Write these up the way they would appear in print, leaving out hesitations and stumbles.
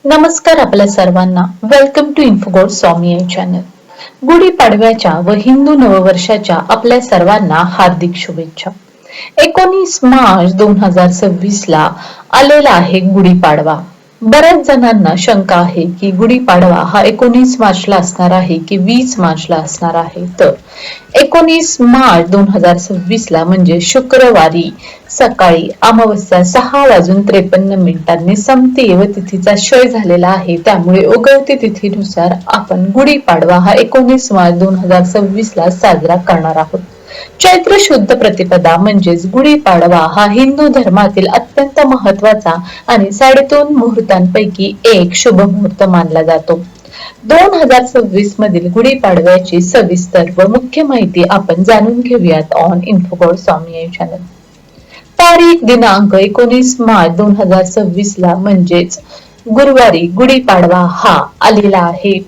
नमस्कार आपल्या सर्वांना. वेलकम टू इन्फोगोड स्वामी चॅनल. गुढीपाडव्याच्या व हिंदू नववर्षाच्या आपल्या सर्वांना हार्दिक शुभेच्छा. 19 मार्च 2026 ला आलेला आहे गुढीपाडवा. बऱ्याच जणांना शंका आहे की गुढीपाडवा हा 19 मार्चला असणार आहे की 20 मार्चला असणार आहे. तर 19 मार्च 2026 ला म्हणजे शुक्रवारी सकाळी अमावस्या 6:53 समती व तिथीचा क्षय झालेला आहे. त्यामुळे उगवती तिथीनुसार आपण गुढीपाडवा हा 19 मार्च 2026 ला साजरा करणार आहोत. चैत्र शुद्ध प्रतिपदा म्हणजेच गुढीपाडवा हा हिंदू धर्मातील अत्यंत महत्वाचा आणि 3.5 मुहूर्तांपैकी एक शुभ मुहूर्त मानला जातो. 2026 मधील गुढीपाडव्याची सविस्तर व मुख्य माहिती आपण जाणून घेऊयात ऑन इन्फोगोड स्वामी चॅनल. तारीख दिनांक 19 मार्च 2026 ला म्हणजेच गुरुवारी गुढीपाडवा हा आलेला आहे.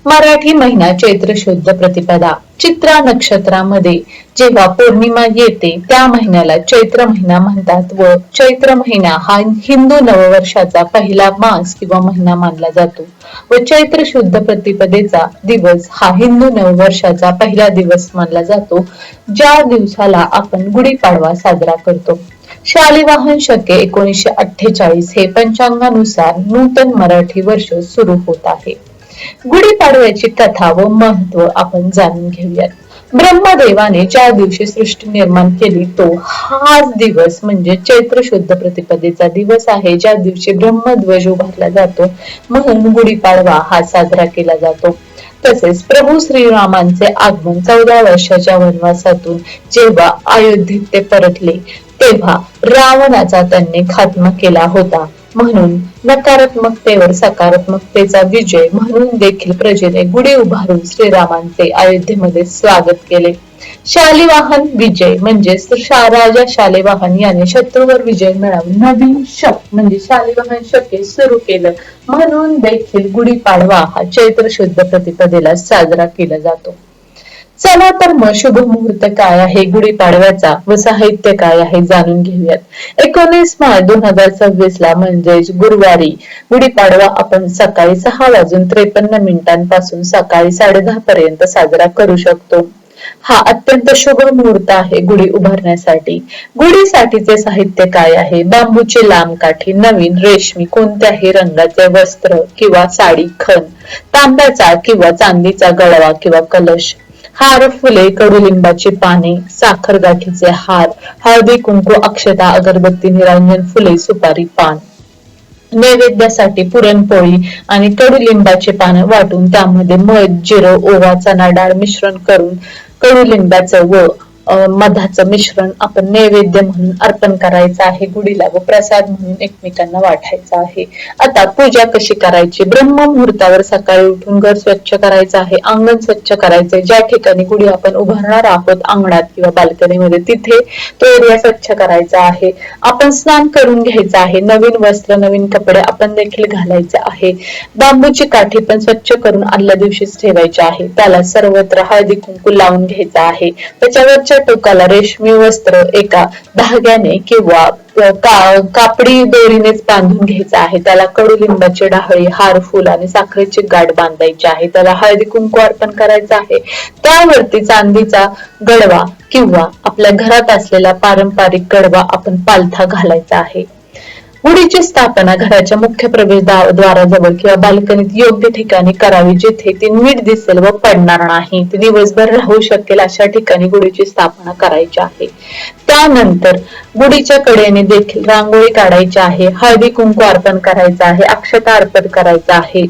मराठी महिना चैत्र शुद्ध प्रतिपदा. चित्रा नक्षत्रामध्ये जेव्हा पौर्णिमा येते त्या महिन्याला चैत्र महिना म्हणतात व चैत्र महिना हा हिंदू नववर्षाचा पहिला मास किंवा महिना मानला जातो व चैत्र शुद्ध प्रतिपदेचा दिवस हा हिंदू नववर्षाचा पहिला दिवस मानला जातो, ज्या दिवसाला आपण गुढीपाडवा साजरा करतो. शालिवाहन शके 1948 हे पंचांगानुसार नूतन मराठी वर्ष सुरू होत आहे. गुढीपाडव्याची कथा व महत्व आपण जाणून घेऊयात. ब्रह्मदेवाने ज्या दिवशी सृष्टी निर्माण केली तो हाच दिवस म्हणजे चैत्र शुद्ध प्रतिपदेचा दिवस आहे, ज्या दिवशी ब्रह्मध्वज उभारला जातो, म्हणून गुढीपाडवा हा साजरा केला जातो. तसेच प्रभू श्रीरामांचे आगमन 14 वर्षाच्या वनवासातून जेव्हा अयोध्येत ते परतले तेव्हा रावणाचा त्यांनी खात्मा केला होता, म्हणून नकारात्मकतेवर सकारात्मकतेचा विजय म्हणून देखील प्रजेने गुढी उभारून श्रीरामांचे अयोध्येमध्ये स्वागत केले. शालिवाहन विजय म्हणजे राजा शालिवाहन याने शत्रूवर विजय मिळवून नवीन शक म्हणजे शालिवाहन शके सुरू केलं, म्हणून देखील गुढीपाडवा हा चैत्र शुद्ध प्रतिपदेला साजरा केला जातो. चला तर मग शुभ मुहूर्त काय आहे गुढीपाडव्याचा व साहित्य काय आहे जाणून घेऊयात. 19 मार्च 2026 ला म्हणजेच गुरुवारी गुढीपाडवा आपण सकाळी 6:53 पासून सकाळी 10:30 पर्यंत साजरा करू शकतो. हा अत्यंत शुभ मुहूर्त आहे गुढी उभारण्यासाठी. गुढीसाठीचे साहित्य काय आहे? बांबूची लांब काठी, नवीन रेशमी कोणत्याही रंगाचे वस्त्र किंवा साडी, खण, तांब्याचा किंवा चांदीचा गळवा किंवा कलश, हार, फुले, कडुलिंबाची पाने, साखर गाठीचे हार, हळदी कुंकू, अक्षता, अगरबत्ती, निरांजन फुले, सुपारी, पान. नैवेद्यासाठी पुरणपोळी आणि कडुलिंबाचे पान वाटून त्यामध्ये मध, जिरं, ओवा, चणा डाळ मिश्रण करून कडुलिंबाचं व मधाचं मिश्रण आपण नैवेद्य म्हणून अर्पण करायचं आहे गुढीला व प्रसाद म्हणून एकमेकांना वाटायचा आहे. आता पूजा कशी करायची? ब्रह्म मुहूर्तावर सकाळी उठून घर स्वच्छ करायचं आहे, अंगण स्वच्छ करायचंय. ज्या ठिकाणी गुढी आपण उभारणार आहोत अंगणात किंवा बाल्कनीमध्ये तिथे तो एरिया स्वच्छ करायचा आहे. आपण स्नान करून घ्यायचं आहे, नवीन वस्त्र नवीन कपडे आपण देखील घालायचे आहे. बांबूची काठी पण स्वच्छ करून आदल्या दिवशीच ठेवायची आहे. त्याला सर्वत्र हळदी कुंकू लावून घ्यायचा आहे. त्याच्यावरच्या टोकाला रेशमी वस्त्र एका धाग्याने किंवा कापडी दोरीनेच बांधून घ्यायचा आहे. त्याला कडुलिंबाची डाहळी, हार, फुल आणि साखरेची गाठ बांधायची आहे. त्याला हळदी कुंकू अर्पण करायचं आहे. त्यावरती चांदीचा गडवा किंवा आपल्या घरात असलेला पारंपरिक गडवा आपण पालथा घालायचा आहे. गुढीची स्थापना घराच्या मुख्य प्रवेशद्वाराजवळ किंवा बाल्कनीत योग्य ठिकाणी करावी, जिथे ती नीट दिसेल व पडणार नाही, ती दिवसभर राहू शकेल अशा ठिकाणी गुढीची स्थापना करायची आहे. त्यानंतर गुढीच्या कडेने देखील रांगोळी काढायची आहे, हळदी कुंकू अर्पण करायचं आहे, अक्षता अर्पण करायचा आहे,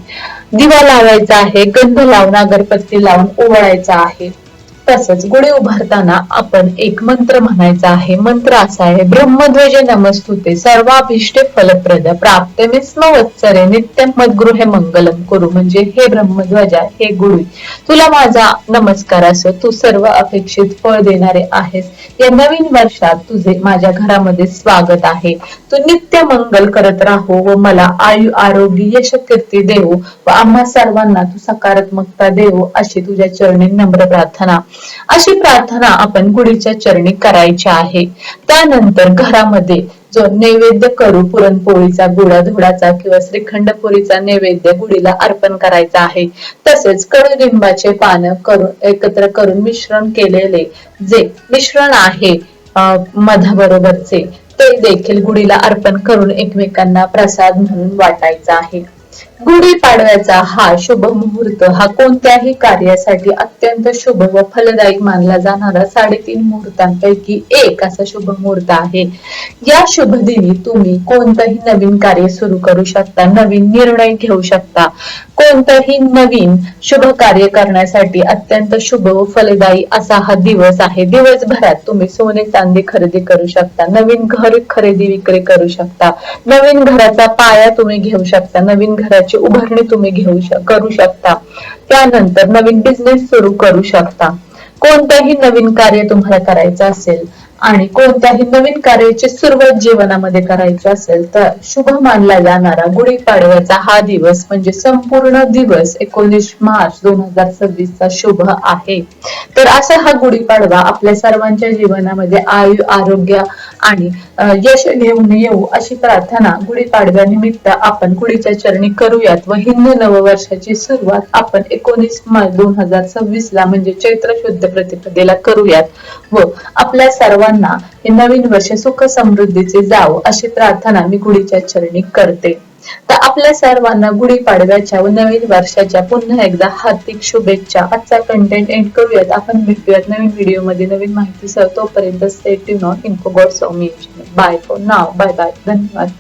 दिवा लावायचा आहे, गंध लावून अगरबत्ती लावून ओवाळायचा आहे. तसंच गुढी उभारताना आपण एक मंत्र म्हणायचा आहे. मंत्र असा आहे, ब्रह्मध्वज नमस्तुते सर्वाभीष्टे फलप्रद प्राप्तमे स्म वत्सरे नित्यम मद्गृहे मंगलम करू. म्हणजे हे ब्रह्मध्वजा, हे गुढी, तुला माझा नमस्कार असो. तू सर्व अपेक्षित फळ देणारे आहेस. या नवीन वर्षात तुझे माझ्या घरामध्ये स्वागत आहे. तू नित्य मंगल करत राहो व मला आयु आरोग्य यश कीर्ती देव व आम्हा सर्वांना तू सकारात्मकता देव, अशी तुझ्या चरणी नम्र प्रार्थना. अशी प्रार्थना आपण गुढीच्या चरणी करायची आहे. त्यानंतर घरामध्ये जो नैवेद्य करू पुरणपोळीचा, गुळाधुडाचा किंवा श्रीखंडपुरीचा नैवेद्य गुढीला अर्पण करायचा आहे. तसेच कडुलिंबाचे पानं एकत्र करून मिश्रण केलेले जे मिश्रण आहे मधाबरोबरचे, ते देखील गुढीला अर्पण करून एकमेकांना प्रसाद म्हणून वाटायचा आहे. गुढीपाडव्याचा हा शुभ मुहूर्त हा कोणत्याही कार्यासाठी अत्यंत शुभ व फलदायी मानला जाणारा 3.5 मुहूर्तांपैकी एक असा शुभ मुहूर्त आहे. या शुभ दिनी तुम्ही कोणतंही नवीन कार्य सुरू करू शकता, नवीन निर्णय घेऊ शकता. कोणतंही नवीन शुभ कार्य करण्यासाठी अत्यंत शुभ व फलदायी असा हा दिवस आहे. दिवसभरात तुम्ही सोने चांदी खरेदी करू शकता, नवीन घर खरेदी विक्री करू शकता, नवीन घराचा पाया तुम्ही घेऊ शकता, नवीन घराची उभारणी तुम्ही करू शकता. त्यानंतर नवीन बिझनेस सुरू करू शकता. कोणतंही नवीन कार्य तुम्हाला करायचं असेल आणि कोणत्याही नवीन कार्याची सुरुवात जीवनामध्ये करायची असेल तर शुभ मानला जाणारा गुढीपाडव्याचा हा दिवस म्हणजे संपूर्ण दिवस 19 मार्च 2026 चा शुभ आहे. तर असा हा गुढीपाडवा आपल्या सर्वांच्या जीवनामध्ये आरोग्य आणि यश घेऊन येऊ अशी प्रार्थना गुढीपाडव्यानिमित्त आपण गुढीच्या चरणी करूयात व हिंदू नववर्षाची सुरुवात आपण 19 मार्च 2026 ला म्हणजे चैत्र शुद्ध प्रतिपदेला करूयात व आपल्या सर्वांना हे नवीन वर्ष सुख समृद्धीचे जावो अशी प्रार्थना मी गुढीच्या चरणी करते. तर आपल्या सर्वांना गुढीपाडव्याच्या व नवीन वर्षाच्या पुन्हा एकदा हार्दिक शुभेच्छा. आजचा कंटेंट एंड करूयात. आपण भेटूयात नवीन व्हिडिओ मध्ये नवीन माहितीसह. तोपर्यंत stay tune on Infogod Saumya. Bye for now. Bye bye. धन्यवाद.